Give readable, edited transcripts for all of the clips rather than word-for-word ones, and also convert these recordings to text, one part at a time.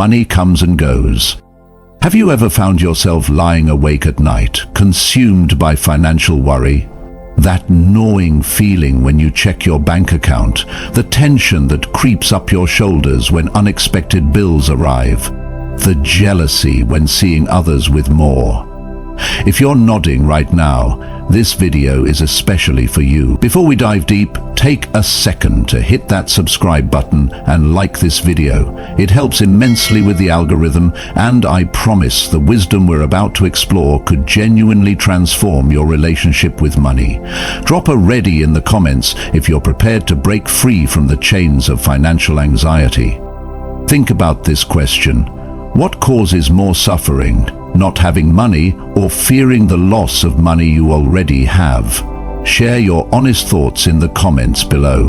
money comes and goes. Have you ever found yourself lying awake at night, consumed by financial worry? That gnawing feeling when you check your bank account, the tension that creeps up your shoulders when unexpected bills arrive, the jealousy when seeing others with more. If you're nodding right now, this video is especially for you. Before we dive deep, take a second to hit that subscribe button and like this video. It helps immensely with the algorithm, and I promise the wisdom we're about to explore could genuinely transform your relationship with money. Drop a ready in the comments if you're prepared to break free from the chains of financial anxiety. Think about this question. What causes more suffering? Not having money or fearing the loss of money you already have? Share your honest thoughts in the comments below.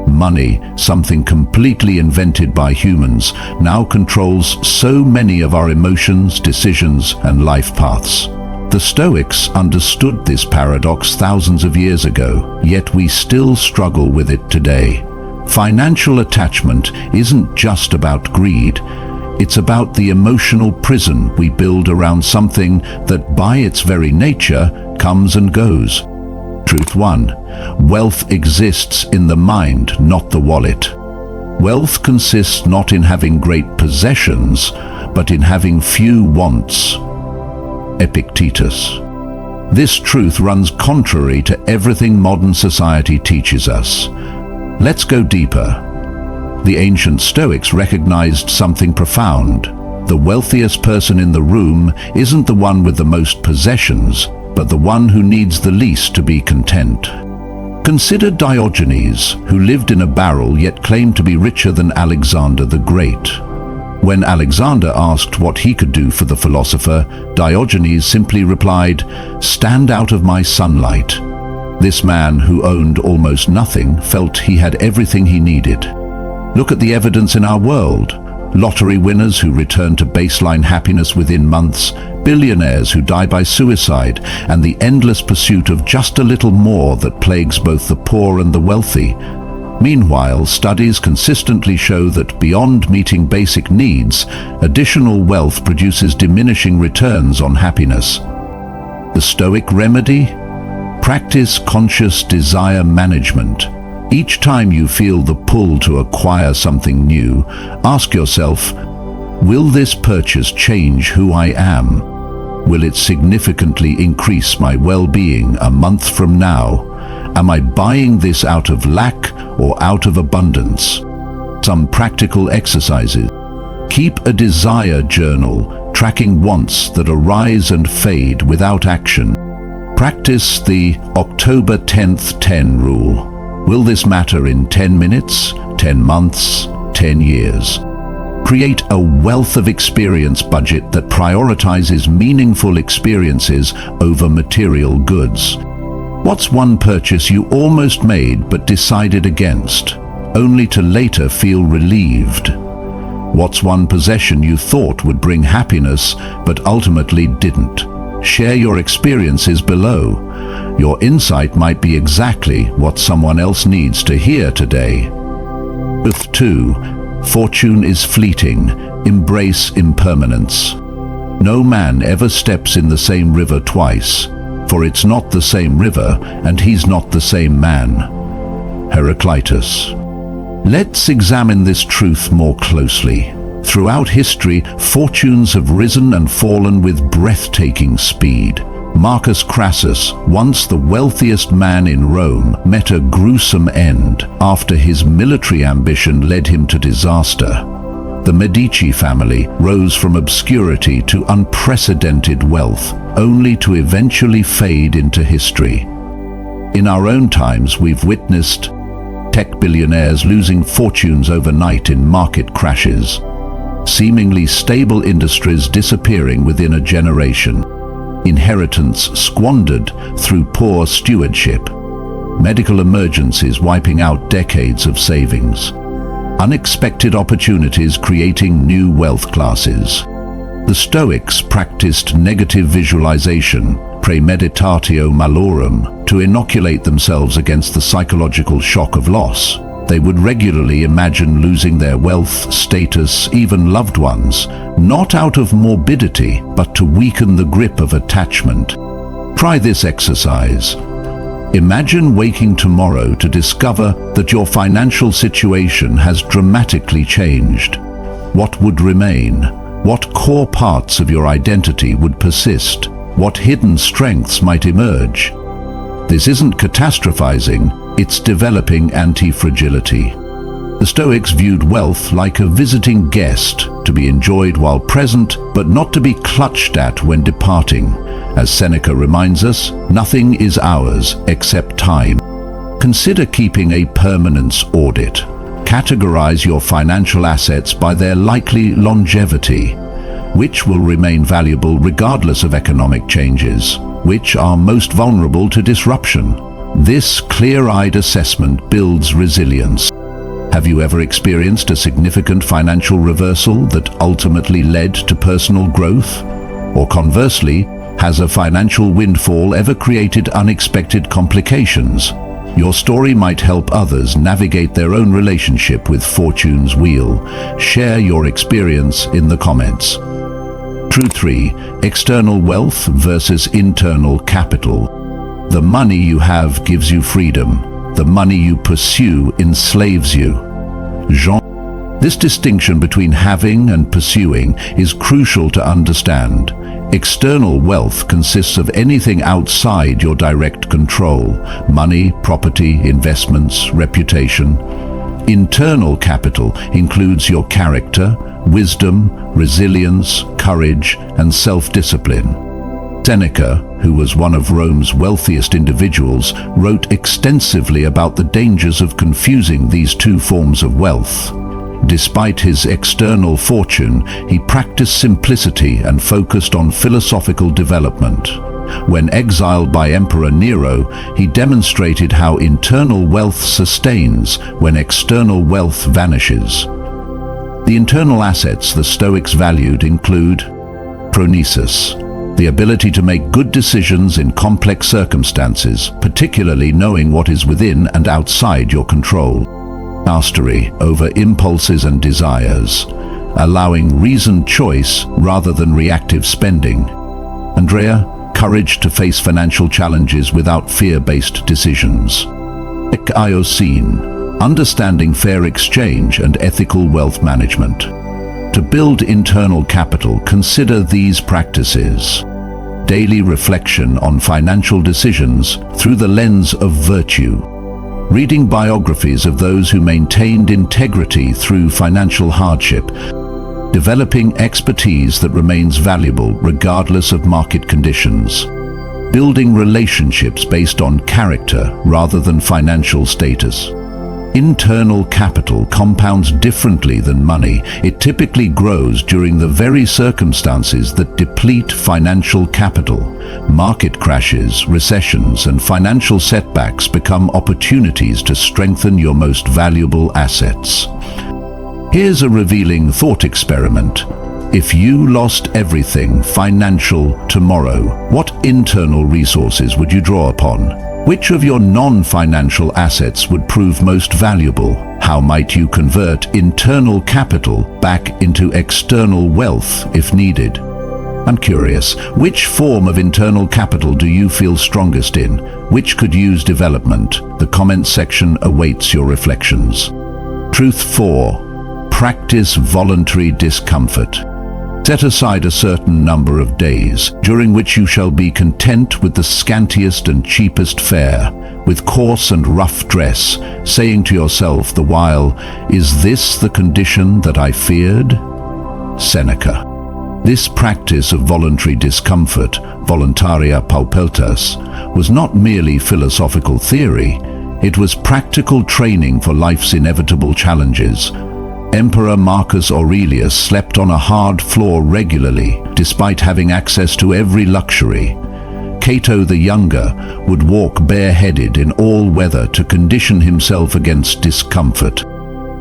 Money, something completely invented by humans, now controls so many of our emotions, decisions, and life paths. The Stoics understood this paradox thousands of years ago, yet we still struggle with it today. Financial attachment isn't just about greed. It's about the emotional prison we build around something that, by its very nature, comes and goes. Truth 1. Wealth exists in the mind, not the wallet. Wealth consists not in having great possessions, but in having few wants. Epictetus. This truth runs contrary to everything modern society teaches us. Let's go deeper. The ancient Stoics recognized something profound. The wealthiest person in the room isn't the one with the most possessions, but the one who needs the least to be content. Consider Diogenes, who lived in a barrel yet claimed to be richer than Alexander the Great. When Alexander asked what he could do for the philosopher, Diogenes simply replied, "Stand out of my sunlight." This man, who owned almost nothing, felt he had everything he needed. Look at the evidence in our world. Lottery winners who return to baseline happiness within months, billionaires who die by suicide, and the endless pursuit of just a little more that plagues both the poor and the wealthy. Meanwhile, studies consistently show that beyond meeting basic needs, additional wealth produces diminishing returns on happiness. The Stoic remedy? Practice conscious desire management. Each time you feel the pull to acquire something new, ask yourself, will this purchase change who I am? Will it significantly increase my well-being a month from now? Am I buying this out of lack or out of abundance? Some practical exercises. Keep a desire journal, tracking wants that arise and fade without action. Practice the October 10th 10 rule. Will this matter in 10 minutes, 10 months, 10 years? Create a wealth of experience budget that prioritizes meaningful experiences over material goods. What's one purchase you almost made but decided against, only to later feel relieved? What's one possession you thought would bring happiness but ultimately didn't? Share your experiences below. Your insight might be exactly what someone else needs to hear today. Truth 2. Fortune is fleeting. Embrace impermanence. No man ever steps in the same river twice, for it's not the same river and he's not the same man. Heraclitus. Let's examine this truth more closely. Throughout history, fortunes have risen and fallen with breathtaking speed. Marcus Crassus, once the wealthiest man in Rome, met a gruesome end after his military ambition led him to disaster. The Medici family rose from obscurity to unprecedented wealth, only to eventually fade into history. In our own times, we've witnessed tech billionaires losing fortunes overnight in market crashes, seemingly stable industries disappearing within a generation, inheritance squandered through poor stewardship, medical emergencies wiping out decades of savings, unexpected opportunities creating new wealth classes. The Stoics practiced negative visualization, premeditatio malorum, to inoculate themselves against the psychological shock of loss. They would regularly imagine losing their wealth, status, even loved ones, not out of morbidity, but to weaken the grip of attachment. Try this exercise. Imagine waking tomorrow to discover that your financial situation has dramatically changed. What would remain? What core parts of your identity would persist? What hidden strengths might emerge? This isn't catastrophizing, it's developing anti-fragility. The Stoics viewed wealth like a visiting guest, to be enjoyed while present, but not to be clutched at when departing. As Seneca reminds us, nothing is ours except time. Consider keeping a permanence audit. Categorize your financial assets by their likely longevity. Which will remain valuable regardless of economic changes? Which are most vulnerable to disruption? This clear-eyed assessment builds resilience. Have you ever experienced a significant financial reversal that ultimately led to personal growth? Or conversely, has a financial windfall ever created unexpected complications? Your story might help others navigate their own relationship with fortune's wheel. Share your experience in the comments. Truth 3. External wealth versus internal capital. The money you have gives you freedom. The money you pursue enslaves you. This distinction between having and pursuing is crucial to understand. External wealth consists of anything outside your direct control: money, property, investments, reputation. Internal capital includes your character, wisdom, resilience, courage, and self-discipline. Seneca, who was one of Rome's wealthiest individuals, wrote extensively about the dangers of confusing these two forms of wealth. Despite his external fortune, he practiced simplicity and focused on philosophical development. When exiled by Emperor Nero, he demonstrated how internal wealth sustains when external wealth vanishes. The internal assets the Stoics valued include phronesis, the ability to make good decisions in complex circumstances, particularly knowing what is within and outside your control. Mastery over impulses and desires, allowing reasoned choice rather than reactive spending. Andrea, courage to face financial challenges without fear-based decisions. Iocene, understanding fair exchange and ethical wealth management. To build internal capital, consider these practices. Daily reflection on financial decisions through the lens of virtue. Reading biographies of those who maintained integrity through financial hardship. Developing expertise that remains valuable regardless of market conditions. Building relationships based on character rather than financial status. Internal capital compounds differently than money. It typically grows during the very circumstances that deplete financial capital. Market crashes, recessions, and financial setbacks become opportunities to strengthen your most valuable assets. Here's a revealing thought experiment. If you lost everything financial tomorrow, what internal resources would you draw upon? Which of your non-financial assets would prove most valuable? How might you convert internal capital back into external wealth if needed? I'm curious, which form of internal capital do you feel strongest in? Which could use development? The comments section awaits your reflections. Truth 4. Practice voluntary discomfort. Set aside a certain number of days, during which you shall be content with the scantiest and cheapest fare, with coarse and rough dress, saying to yourself the while, "Is this the condition that I feared?" Seneca. This practice of voluntary discomfort, voluntaria paupertas, was not merely philosophical theory, it was practical training for life's inevitable challenges. Emperor Marcus Aurelius slept on a hard floor regularly, despite having access to every luxury. Cato the Younger would walk bareheaded in all weather to condition himself against discomfort.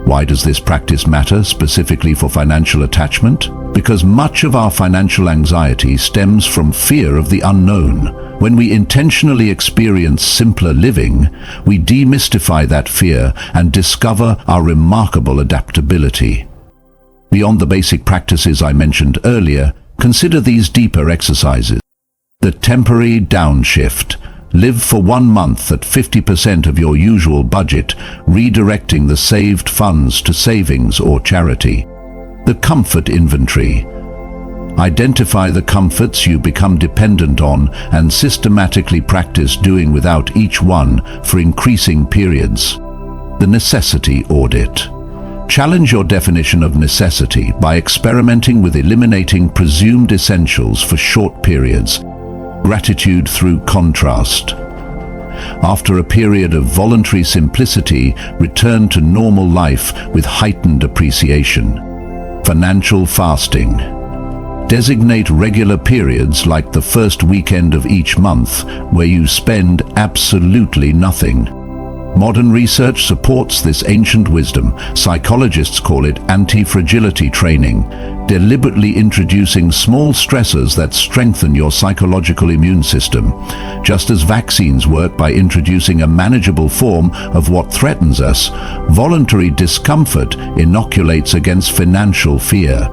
Why does this practice matter specifically for financial attachment? Because much of our financial anxiety stems from fear of the unknown. When we intentionally experience simpler living, we demystify that fear and discover our remarkable adaptability. Beyond the basic practices I mentioned earlier, consider these deeper exercises. The temporary downshift. Live for 1 month at 50% of your usual budget, redirecting the saved funds to savings or charity. The comfort inventory. Identify the comforts you become dependent on and systematically practice doing without each one for increasing periods. The necessity audit. Challenge your definition of necessity by experimenting with eliminating presumed essentials for short periods. Gratitude through contrast. After a period of voluntary simplicity, return to normal life with heightened appreciation. Financial fasting. Designate regular periods like the first weekend of each month where you spend absolutely nothing. Modern research supports this ancient wisdom. Psychologists call it anti-fragility training, deliberately introducing small stressors that strengthen your psychological immune system, just as vaccines work by introducing a manageable form of what threatens us. Voluntary discomfort inoculates against financial fear.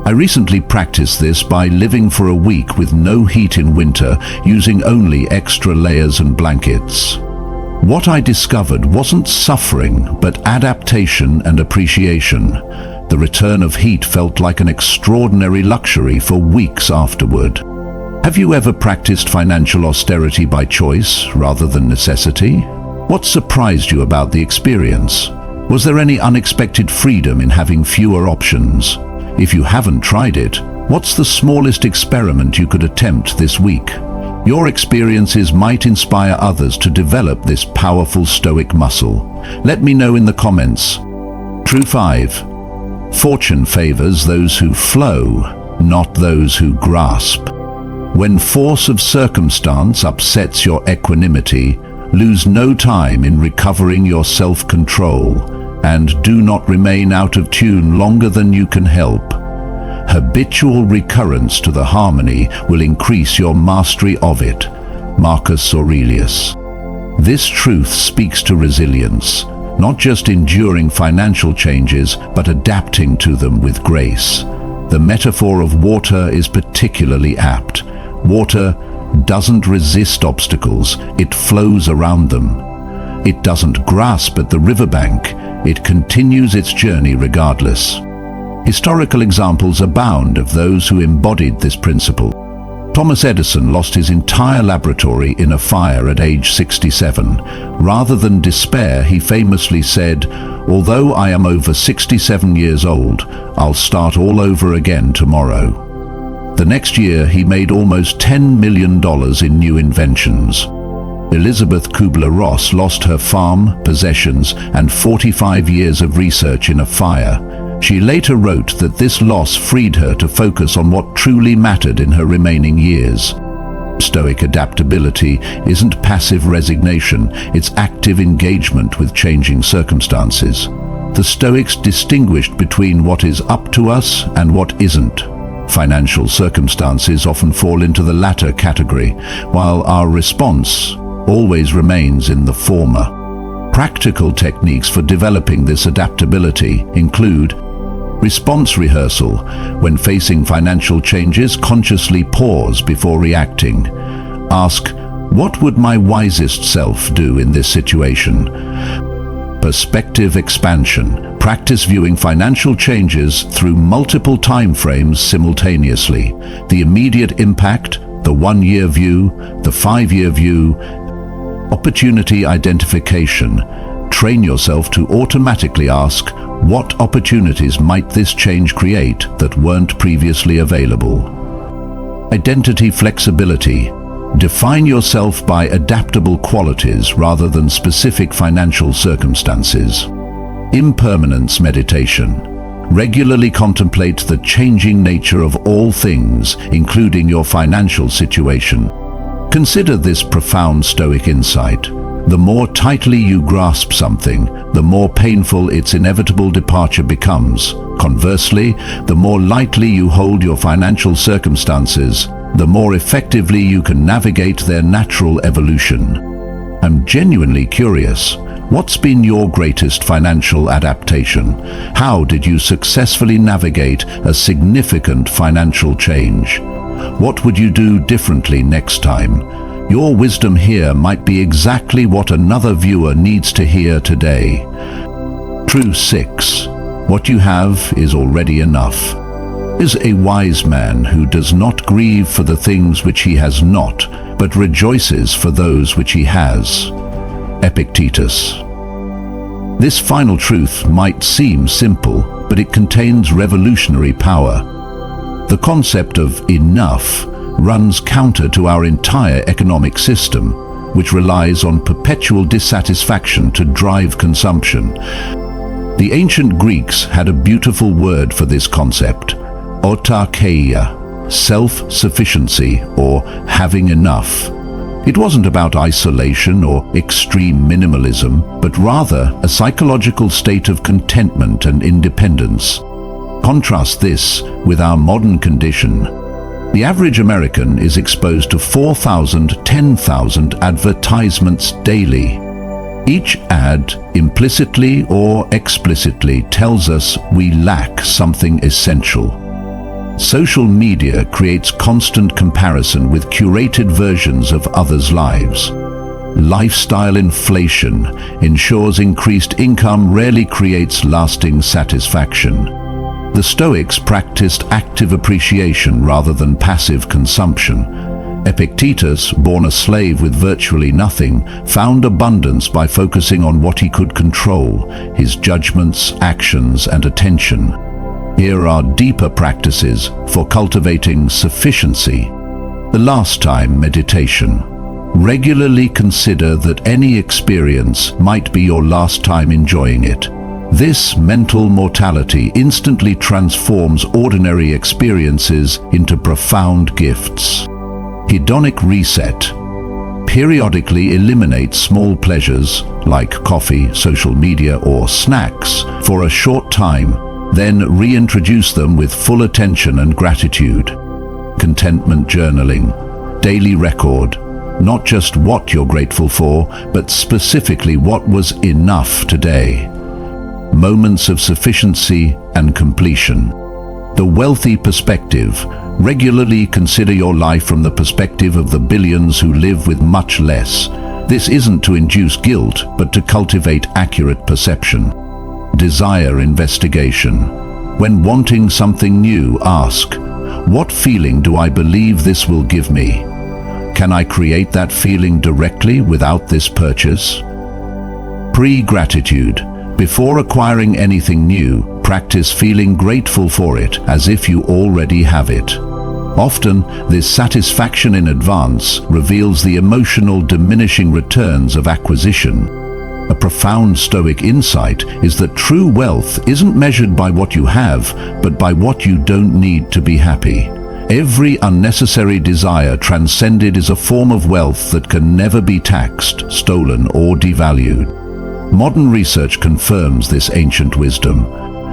I recently practiced this by living for a week with no heat in winter, using only extra layers and blankets. What I discovered wasn't suffering, but adaptation and appreciation. The return of heat felt like an extraordinary luxury for weeks afterward. Have you ever practiced financial austerity by choice rather than necessity? What surprised you about the experience? Was there any unexpected freedom in having fewer options? If you haven't tried it, what's the smallest experiment you could attempt this week? Your experiences might inspire others to develop this powerful Stoic muscle. Let me know in the comments. True 5. Fortune favors those who flow, not those who grasp. When force of circumstance upsets your equanimity, lose no time in recovering your self-control, and do not remain out of tune longer than you can help. Habitual recurrence to the harmony will increase your mastery of it. Marcus Aurelius. This truth speaks to resilience, not just enduring financial changes, but adapting to them with grace. The metaphor of water is particularly apt. Water doesn't resist obstacles, it flows around them. It doesn't grasp at the riverbank, it continues its journey regardless. Historical examples abound of those who embodied this principle. Thomas Edison lost his entire laboratory in a fire at age 67. Rather than despair, he famously said, "Although I am over 67 years old, I'll start all over again tomorrow." The next year, he made almost $10 million in new inventions. Elizabeth Kubler-Ross lost her farm, possessions, and 45 years of research in a fire. She later wrote that this loss freed her to focus on what truly mattered in her remaining years. Stoic adaptability isn't passive resignation, it's active engagement with changing circumstances. The Stoics distinguished between what is up to us and what isn't. Financial circumstances often fall into the latter category, while our response always remains in the former. Practical techniques for developing this adaptability include response rehearsal. When facing financial changes, consciously pause before reacting. Ask, what would my wisest self do in this situation? Perspective expansion. Practice viewing financial changes through multiple time frames simultaneously. The immediate impact, the 1-year view, the 5-year view. Opportunity identification. Train yourself to automatically ask, what opportunities might this change create that weren't previously available? Identity flexibility. Define yourself by adaptable qualities rather than specific financial circumstances. Impermanence meditation. Regularly contemplate the changing nature of all things, including your financial situation. Consider this profound Stoic insight. The more tightly you grasp something, the more painful its inevitable departure becomes. Conversely, the more lightly you hold your financial circumstances, the more effectively you can navigate their natural evolution. I'm genuinely curious, what's been your greatest financial adaptation? How did you successfully navigate a significant financial change? What would you do differently next time? Your wisdom here might be exactly what another viewer needs to hear today. Truth 6. What you have is already enough. Is a wise man who does not grieve for the things which he has not, but rejoices for those which he has. Epictetus. This final truth might seem simple, but it contains revolutionary power. The concept of enough runs counter to our entire economic system, which relies on perpetual dissatisfaction to drive consumption. The ancient Greeks had a beautiful word for this concept: autarkeia, self-sufficiency, or having enough. It wasn't about isolation or extreme minimalism, but rather a psychological state of contentment and independence. Contrast this with our modern condition. The average American is exposed to 4,000, 10,000 advertisements daily. Each ad, implicitly or explicitly, tells us we lack something essential. Social media creates constant comparison with curated versions of others' lives. Lifestyle inflation ensures increased income rarely creates lasting satisfaction. The Stoics practiced active appreciation rather than passive consumption. Epictetus, born a slave with virtually nothing, found abundance by focusing on what he could control: his judgments, actions, and attention. Here are deeper practices for cultivating sufficiency. The last time meditation. Regularly consider that any experience might be your last time enjoying it. This mental mortality instantly transforms ordinary experiences into profound gifts. Hedonic reset. Periodically eliminate small pleasures like coffee, social media, or snacks for a short time, then reintroduce them with full attention and gratitude. Contentment journaling. Daily record. Not just what you're grateful for, but specifically what was enough today. Moments of sufficiency and completion. The wealthy perspective. Regularly consider your life from the perspective of the billions who live with much less. This isn't to induce guilt, but to cultivate accurate perception. Desire investigation. When wanting something new, ask, what feeling do I believe this will give me? Can I create that feeling directly without this purchase? Pre-gratitude. Before acquiring anything new, practice feeling grateful for it as if you already have it. Often, this satisfaction in advance reveals the emotional diminishing returns of acquisition. A profound Stoic insight is that true wealth isn't measured by what you have, but by what you don't need to be happy. Every unnecessary desire transcended is a form of wealth that can never be taxed, stolen, or devalued. Modern research confirms this ancient wisdom.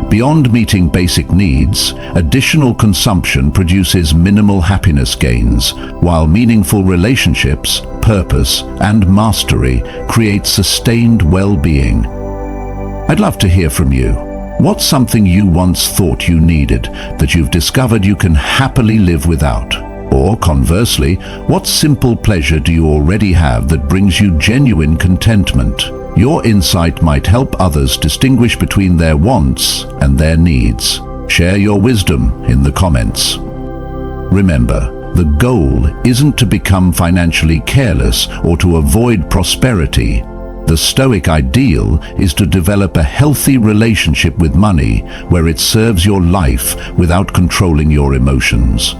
Beyond meeting basic needs, additional consumption produces minimal happiness gains, while meaningful relationships, purpose, and mastery create sustained well-being. I'd love to hear from you. What's something you once thought you needed that you've discovered you can happily live without? Or conversely, what simple pleasure do you already have that brings you genuine contentment? Your insight might help others distinguish between their wants and their needs. Share your wisdom in the comments. Remember, the goal isn't to become financially careless or to avoid prosperity. The Stoic ideal is to develop a healthy relationship with money where it serves your life without controlling your emotions.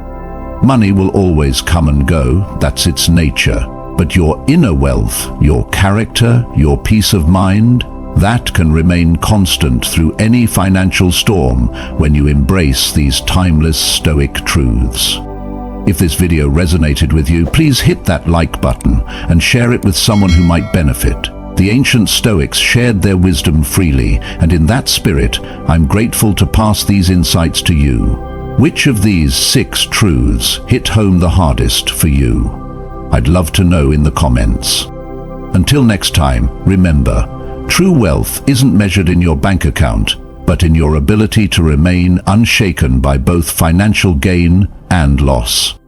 Money will always come and go, that's its nature. But your inner wealth, your character, your peace of mind, that can remain constant through any financial storm when you embrace these timeless Stoic truths. If this video resonated with you, please hit that like button and share it with someone who might benefit. The ancient Stoics shared their wisdom freely, and in that spirit, I'm grateful to pass these insights to you. Which of these 6 truths hit home the hardest for you? I'd love to know in the comments. Until next time, remember, true wealth isn't measured in your bank account, but in your ability to remain unshaken by both financial gain and loss.